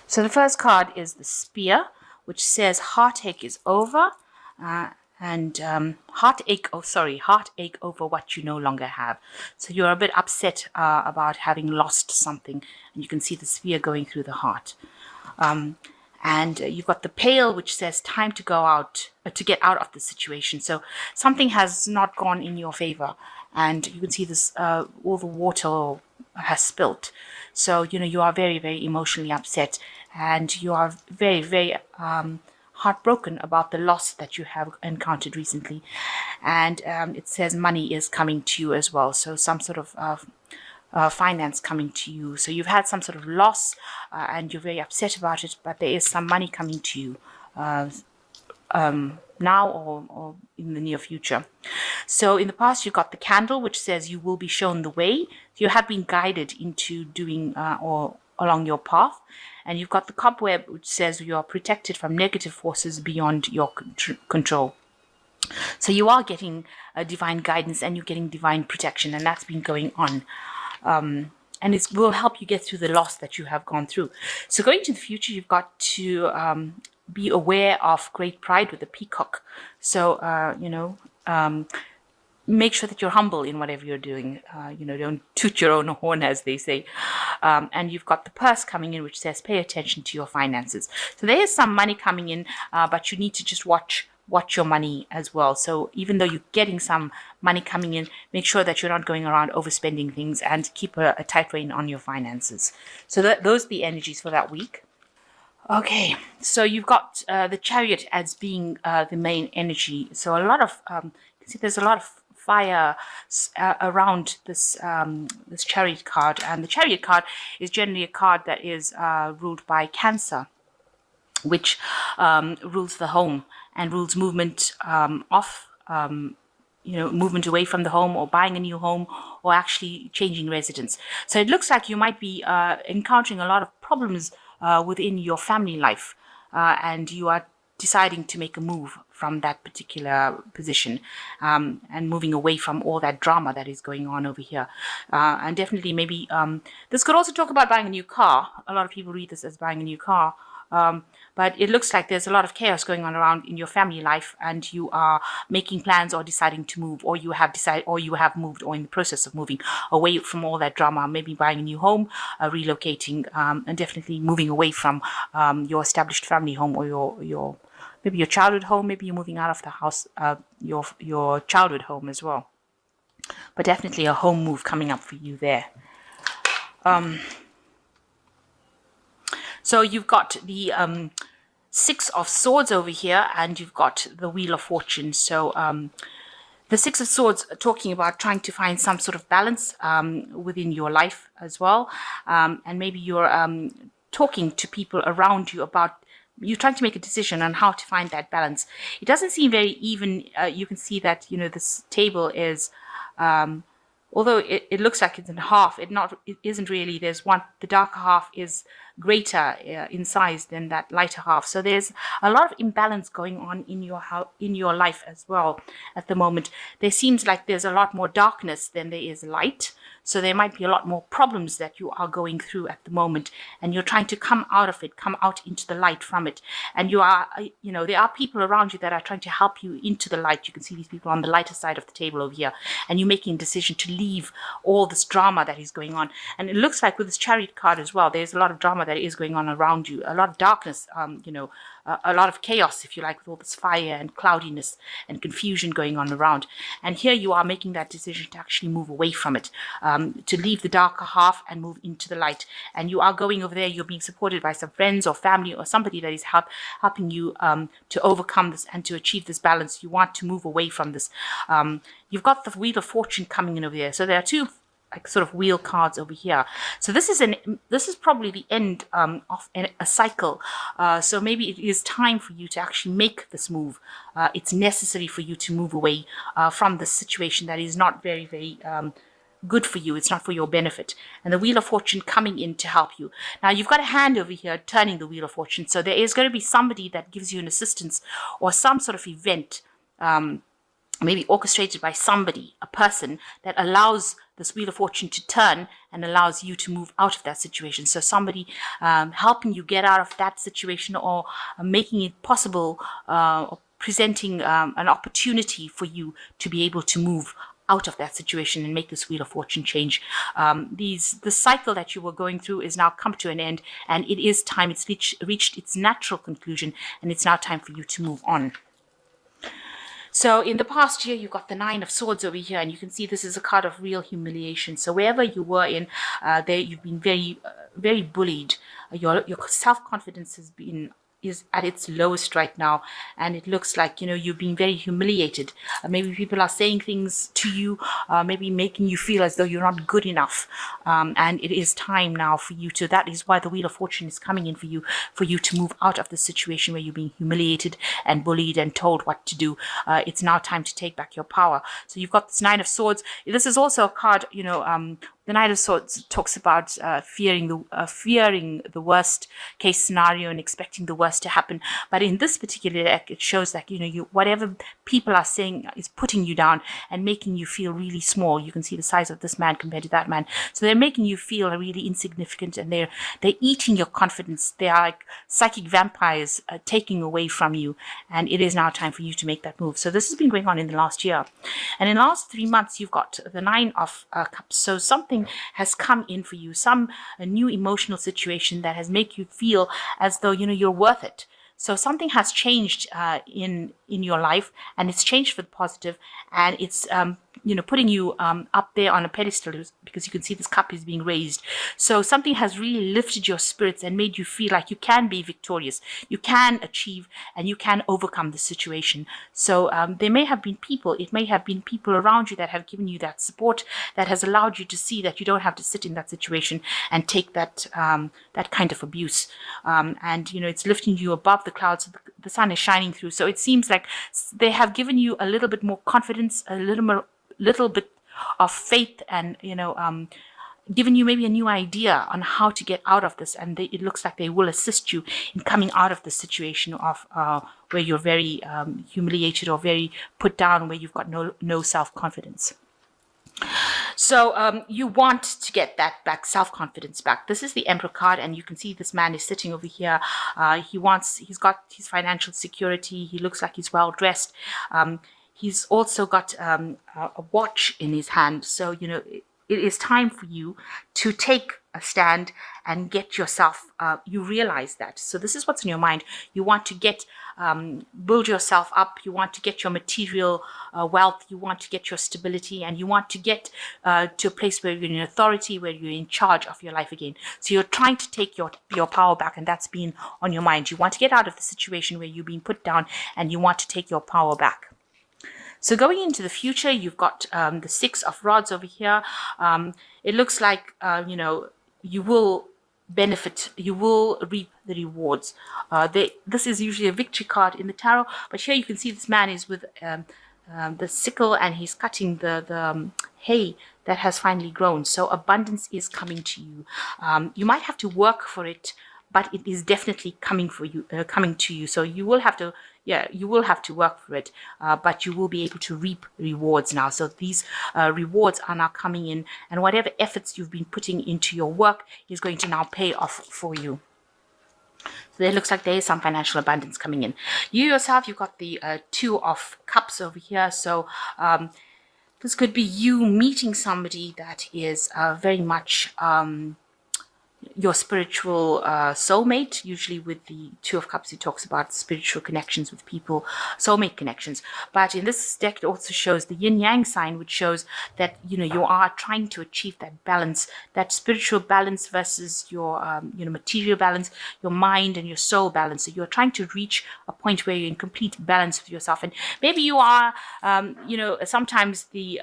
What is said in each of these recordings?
So the first card is the Spear, which says heartache is over, and heartache over what you no longer have. So you're a bit upset about having lost something, and you can see the spear going through the heart. And you've got the Pail, which says time to go out, to get out of the situation. So something has not gone in your favor, and you can see this, all the water has spilt. So, you are very, very emotionally upset, and you are very, very heartbroken about the loss that you have encountered recently. And it says money is coming to you as well. So some sort of finance coming to you. So you've had some sort of loss and you're very upset about it, but there is some money coming to you now or in the near future. So in the past, you've got the Candle, which says you will be shown the way. You have been guided into doing or along your path. And you've got the Cobweb, which says you are protected from negative forces beyond your control. So you are getting divine guidance and you're getting divine protection, and that's been going on. And it will help you get through the loss that you have gone through. So going to the future, you've got to be aware of great pride with the Peacock. So, make sure that you're humble in whatever you're doing. Don't toot your own horn, as they say. And you've got the Purse coming in, which says pay attention to your finances. So there is some money coming in, but you need to just watch your money as well. So even though you're getting some money coming in, make sure that you're not going around overspending things, and keep a tight rein on your finances. So those are the energies for that week. Okay, so you've got the Chariot as being the main energy. So a lot of you can see there's a lot of fire around this this Chariot card, and the Chariot card is generally a card that is ruled by Cancer, which rules the home and rules movement movement away from the home, or buying a new home, or actually changing residence. So it looks like you might be encountering a lot of problems within your family life, and you are deciding to make a move from that particular position, and moving away from all that drama that is going on over here. And definitely maybe this could also talk about buying a new car. A lot of people read this as buying a new car. But it looks like there's a lot of chaos going on around in your family life, and you are making plans or deciding to move, or you have decided, or you have moved, or in the process of moving away from all that drama, maybe buying a new home, relocating, and definitely moving away from your established family home, or your maybe your childhood home. Maybe you're moving out of the house, your childhood home as well. But definitely a home move coming up for you there. So you've got the Six of Swords over here, and you've got the Wheel of Fortune. So the Six of Swords are talking about trying to find some sort of balance within your life as well. And maybe you're talking to people around you about, you're trying to make a decision on how to find that balance. It doesn't seem very even. You can see that, this table is, although it looks like it's in half, it isn't really. There's one, the darker half is greater in size than that lighter half. So there's a lot of imbalance going on in your life as well at the moment. There seems like there's a lot more darkness than there is light. So there might be a lot more problems that you are going through at the moment, and you're trying to come out of it, come out into the light from it. And you are, there are people around you that are trying to help you into the light. You can see these people on the lighter side of the table over here, and you're making a decision to leave all this drama that is going on. And it looks like with this Chariot card as well, there's a lot of drama that is going on around you, a lot of darkness, a lot of chaos, if you like, with all this fire and cloudiness and confusion going on around. And here you are making that decision to actually move away from it, to leave the darker half and move into the light. And you are going over there, you're being supported by some friends or family or somebody that is helping you to overcome this and to achieve this balance. You want to move away from this. You've got the Wheel of Fortune coming in over there. So there are two sort of wheel cards over here. So this is probably the end of a cycle. So maybe it is time for you to actually make this move. It's necessary for you to move away from this situation that is not very, very good for you. It's not for your benefit. And the Wheel of Fortune coming in to help you. Now you've got a hand over here turning the Wheel of Fortune. So there is going to be somebody that gives you an assistance or some sort of event, maybe orchestrated by somebody, a person that allows this Wheel of Fortune to turn and allows you to move out of that situation. So somebody helping you get out of that situation, or making it possible, or presenting an opportunity for you to be able to move out of that situation and make this Wheel of Fortune change. The cycle that you were going through is now come to an end, and it is time. It's reached its natural conclusion, and it's now time for you to move on. So in the past year, you've got the Nine of Swords over here, and you can see this is a card of real humiliation. So wherever you were in, there you've been very bullied. Your self-confidence is at its lowest right now, and it looks like, you know, you're being very humiliated. Maybe people are saying things to you, maybe making you feel as though you're not good enough, and it is time now for you to, that is why the Wheel of Fortune is coming in for you to move out of the situation where you're being humiliated and bullied and told what to do. It's now time to take back your power. So you've got this Nine of Swords. This is also a card, you know, the Knight of Swords talks about fearing the worst case scenario and expecting the worst to happen. But in this particular deck, it shows that, you know, whatever people are saying is putting you down and making you feel really small. You can see the size of this man compared to that man. So they're making you feel really insignificant, and they're eating your confidence. They are like psychic vampires taking away from you. And it is now time for you to make that move. So this has been going on in the last year. And in the last 3 months, you've got the Nine of Cups. So something has come in for you, a new emotional situation that has made you feel as though, you know, you're worth it. So something has changed in your life, and it's changed for the positive, and it's you know, putting you up there on a pedestal, because you can see this cup is being raised. So something has really lifted your spirits and made you feel like you can be victorious, you can achieve, and you can overcome the situation. So there may have been people, it may have been people around you that have given you that support, that has allowed you to see that you don't have to sit in that situation and take that that kind of abuse. And you know, it's lifting you above the clouds. The sun is shining through. So it seems like they have given you a little bit more confidence, a little bit of faith, and, you know, given you maybe a new idea on how to get out of this. And it looks like they will assist you in coming out of the situation of where you're very humiliated or very put down, where you've got no self-confidence. So you want to get that back, self-confidence back. This is the Emperor card, and you can see this man is sitting over here. He's got his financial security. He looks like he's well dressed. He's also got a watch in his hand. So, you know, it is time for you to take a stand and get yourself, you realize that. So this is what's in your mind. You want to build yourself up. You want to get your material wealth. You want to get your stability, and you want to get to a place where you're in authority, where you're in charge of your life again. So you're trying to take your power back, and that's been on your mind. You want to get out of the situation where you're being put down, and you want to take your power back. So going into the future, you've got the Six of Rods over here. It looks like, you know, you will benefit, you will reap the rewards. This is usually a victory card in the tarot, but here you can see this man is with the sickle, and he's cutting the hay that has finally grown. So abundance is coming to you. You might have to work for it, but it is definitely coming to you. So you will have to, you will have to work for it, but you will be able to reap rewards now. So these rewards are now coming in, and whatever efforts you've been putting into your work is going to now pay off for you. So it looks like there is some financial abundance coming in. You yourself, you've got the Two of Cups over here. So this could be you meeting somebody that is very much your spiritual soulmate. Usually with the Two of Cups, it talks about spiritual connections with people, soulmate connections. But in this deck, it also shows the yin yang sign, which shows that, you know, you are trying to achieve that balance, that spiritual balance versus your you know, material balance, your mind and your soul balance. So you're trying to reach a point where you're in complete balance with yourself. And maybe you are you know, sometimes the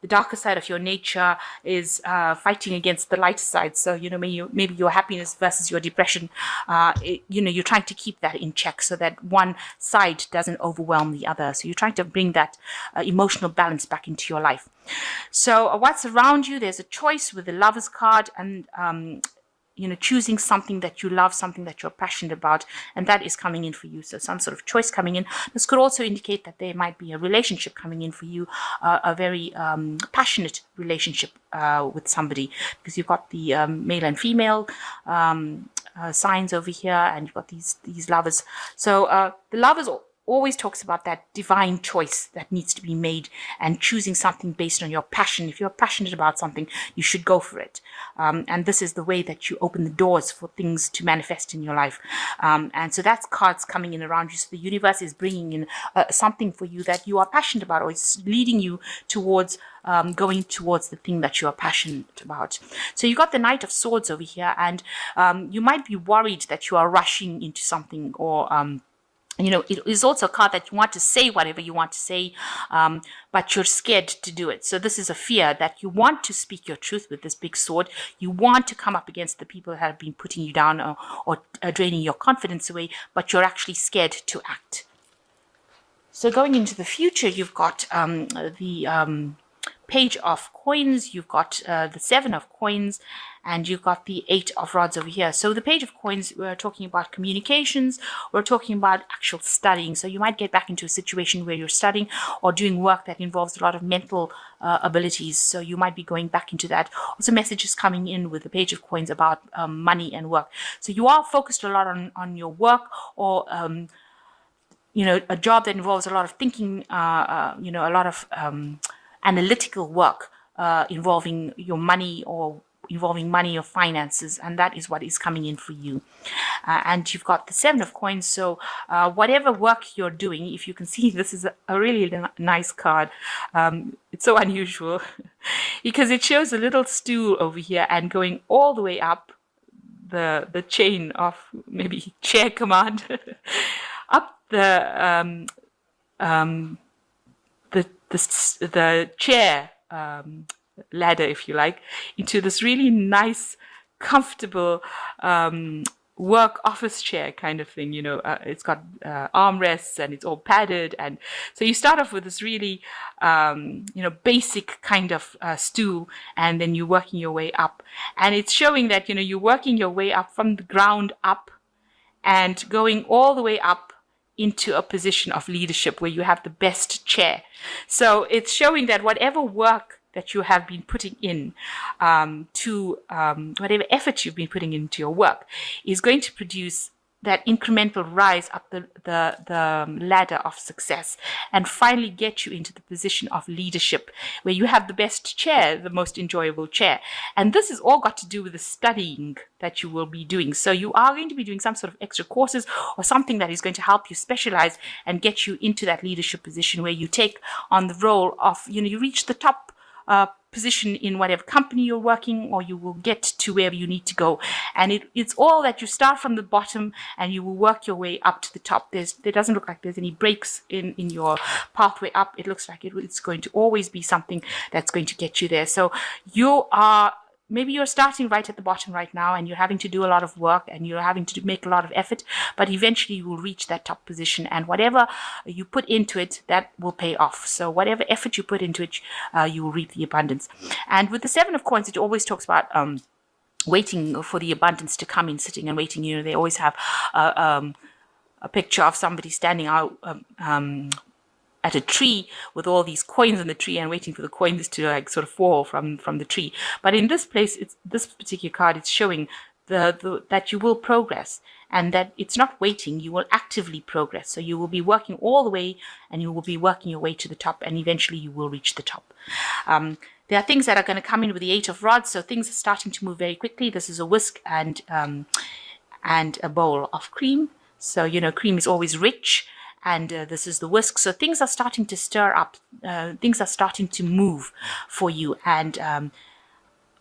darker side of your nature is fighting against the lighter side. So, you know, maybe your happiness versus your depression, you know, you're trying to keep that in check so that one side doesn't overwhelm the other. So you're trying to bring that emotional balance back into your life. So what's around you, there's a choice with the Lovers card, and choosing something that you love, something that you're passionate about, and that is coming in for you. So some sort of choice coming in. This could also indicate that there might be a relationship coming in for you, a very passionate relationship with somebody, because you've got the male and female signs over here, and you've got these lovers. So the lovers always talks about that divine choice that needs to be made and choosing something based on your passion. If you're passionate about something, you should go for it. And this is the way that you open the doors for things to manifest in your life. And so that's cards coming in around you. So the universe is bringing in something for you that you are passionate about, or it's leading you towards going towards the thing that you are passionate about. So you got the Knight of Swords over here, and you might be worried that you are rushing into something, or it is also a card that you want to say whatever you want to say, but you're scared to do it. So this is a fear that you want to speak your truth with this big sword. You want to come up against the people that have been putting you down or draining your confidence away, but you're actually scared to act. So going into the future, you've got the Page of Coins, you've got the 7 of Coins, and you've got the 8 of Rods over here. So the Page of Coins, we're talking about communications, we're talking about actual studying. So you might get back into a situation where you're studying or doing work that involves a lot of mental abilities. So you might be going back into that. Also messages coming in with the Page of Coins about money and work. So you are focused a lot on your work, or a job that involves a lot of thinking, a lot of analytical work involving your money, or involving money or finances, and that is what is coming in for you. And you've got the 7 of Coins. So whatever work you're doing, if you can see, this is a really nice card. It's so unusual because it shows a little stool over here and going all the way up the chain of maybe chair command up the chair ladder, if you like, into this really nice, comfortable work office chair kind of thing. It's got armrests and it's all padded, and so you start off with this really basic kind of stool, and then you're working your way up, and it's showing that you're working your way up from the ground up and going all the way up into a position of leadership where you have the best chair. So it's showing that whatever work that you have been putting in whatever effort you've been putting into your work is going to produce that incremental rise up the ladder of success, and finally get you into the position of leadership where you have the best chair, the most enjoyable chair. And this is all got to do with the studying that you will be doing. So you are going to be doing some sort of extra courses or something that is going to help you specialize and get you into that leadership position where you take on the role of, you reach the top position in whatever company you're working, or you will get to wherever you need to go. And it's all that you start from the bottom and you will work your way up to the top. There doesn't look like there's any breaks in your pathway up. It looks like it's going to always be something that's going to get you there. So maybe you're starting right at the bottom right now, and you're having to do a lot of work and you're having to make a lot of effort, but eventually you will reach that top position, and whatever you put into it, that will pay off. So whatever effort you put into it, you will reap the abundance. And with the 7 of Coins, it always talks about waiting for the abundance to come in, sitting and waiting. They always have a picture of somebody standing out at a tree with all these coins in the tree and waiting for the coins to sort of fall from the tree. But in this place, this particular card, it's showing that you will progress, and that it's not waiting, you will actively progress. So you will be working all the way, and you will be working your way to the top, and eventually you will reach the top. There are things that are going to come in with the 8 of Rods, so things are starting to move very quickly. This is a whisk and a bowl of cream. So, cream is always rich. And this is the whisk. So things are starting to stir up. Things are starting to move for you. And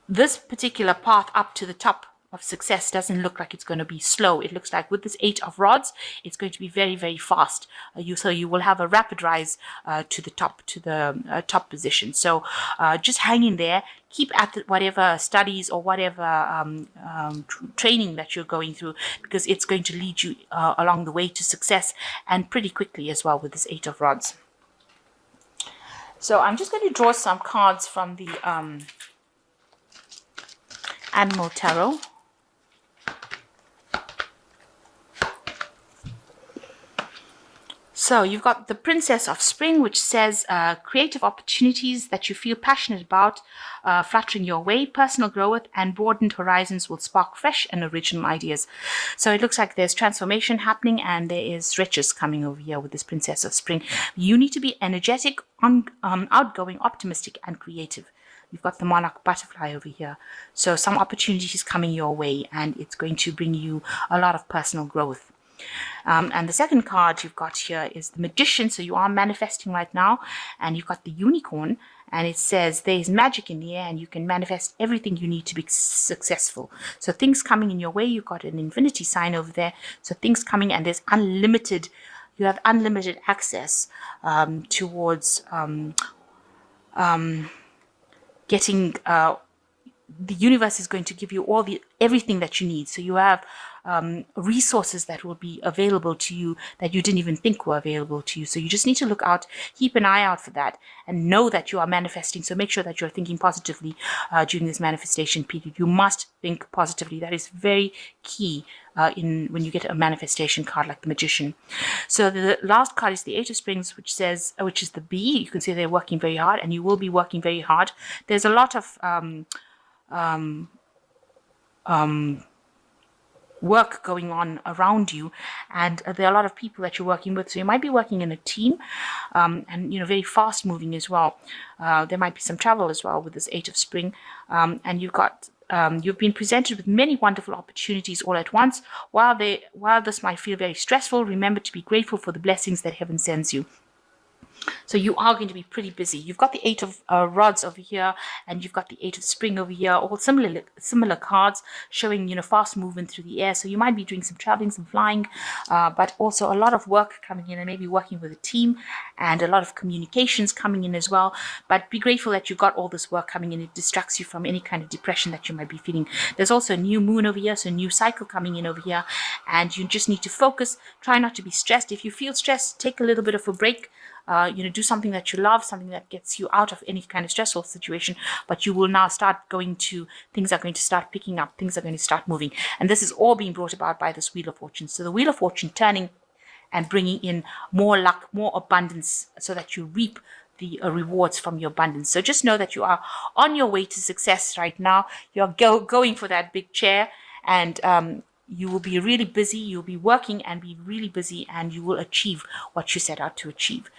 this particular path up to the top of success doesn't look like it's going to be slow. It looks like with this 8 of Rods, it's going to be very, very fast. So you will have a rapid rise to the top position. So just hang in there. Keep at whatever studies or whatever training that you're going through, because it's going to lead you along the way to success, and pretty quickly as well with this 8 of Rods. So I'm just going to draw some cards from the Animal Tarot. So you've got the Princess of Spring, which says creative opportunities that you feel passionate about, fluttering your way, personal growth and broadened horizons will spark fresh and original ideas. So it looks like there's transformation happening and there is riches coming over here with this Princess of Spring. You need to be energetic, outgoing, optimistic and creative. You've got the monarch butterfly over here. So some opportunities coming your way and it's going to bring you a lot of personal growth. And the second card you've got here is the Magician. So you are manifesting right now, and you've got the Unicorn, and it says there is magic in the air and you can manifest everything you need to be successful. So things coming in your way. You've got an infinity sign over there. So things coming, and there's unlimited, you have unlimited access towards getting the universe is going to give you everything that you need. So you have resources that will be available to you that you didn't even think were available to you. So you just need to look out, keep an eye out for that, and know that you are manifesting. So make sure that you're thinking positively during this manifestation period. You must think positively. That is very key when you get a manifestation card like the Magician. So the last card is the Eight of Springs, which says, which is the bee. You can see they're working very hard, and you will be working very hard. There's a lot of work going on around you, and there are a lot of people that you're working with, so you might be working in a team, and very fast moving as well. There might be some travel as well with this Eight of Spring, and you've been presented with many wonderful opportunities all at once. While this might feel very stressful, remember to be grateful for the blessings that heaven sends you. So you are going to be pretty busy. You've got the Eight of Rods over here, and you've got the Eight of Spring over here, all similar cards showing, fast movement through the air. So you might be doing some traveling, some flying, but also a lot of work coming in, and maybe working with a team, and a lot of communications coming in as well. But be grateful that you've got all this work coming in. It distracts you from any kind of depression that you might be feeling. There's also a new moon over here, so a new cycle coming in over here, and you just need to focus. Try not to be stressed. If you feel stressed, take a little bit of a break. Do something that you love, something that gets you out of any kind of stressful situation. But you will now start things are going to start picking up, things are going to start moving. And this is all being brought about by this Wheel of Fortune. So the Wheel of Fortune turning and bringing in more luck, more abundance, so that you reap the rewards from your abundance. So just know that you are on your way to success right now. You're going for that big chair, and you will be really busy. You'll be working and be really busy, and you will achieve what you set out to achieve.